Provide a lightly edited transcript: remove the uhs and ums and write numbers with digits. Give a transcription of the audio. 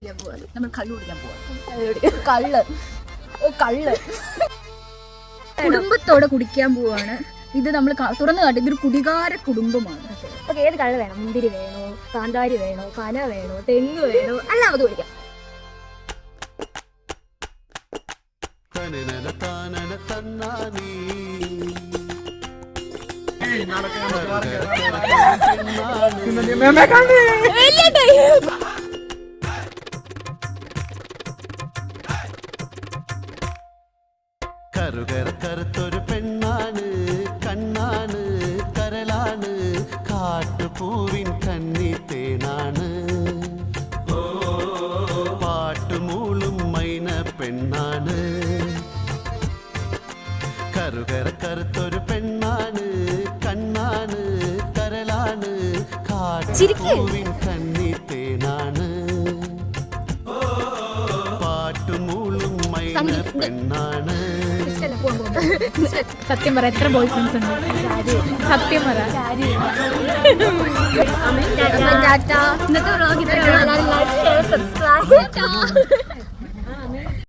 നമ്മൾ കള്ളു കുടിക്കാൻ പോവാ. കള്ള് കുടുംബത്തോടെ കുടിക്കാൻ പോവാണ്. ഇത് നമ്മൾ തുറന്നു കാട്ടി ഇതൊരു കുടികാര കുടുംബമാണ്. അപ്പൊ ഏത് കള്ള് വേണം? മുന്തിരി വേണോ, കാന്താരി വേണോ, കന വേണോ, തെങ്ങ് വേണോ, എല്ലാം അത് കുടിക്കാം. കറുത്തൊരു പെണ്ണാണ്, കണ്ണാണ്, കരളാണ്, കാട്ടുപൂവിൻ കന്നിത്തേനാണ്, പാട്ടുമൂളും മൈന പെണ്ണാണ്. കറുത്തൊരു പെണ്ണാണ്, കണ്ണാണ്, കരളാണ്, കാട്ടുപൂവിൻ കന്നിത്തേനാണ്, പാട്ടുമൂളും മൈന പെണ്ണാണ്. സത്യം പറ, എത്ര ബോയ് ഫ്രണ്ട്സ് ഉണ്ട്? സത്യം പറ. ഇന്നത്തെ വ്ളോഗ്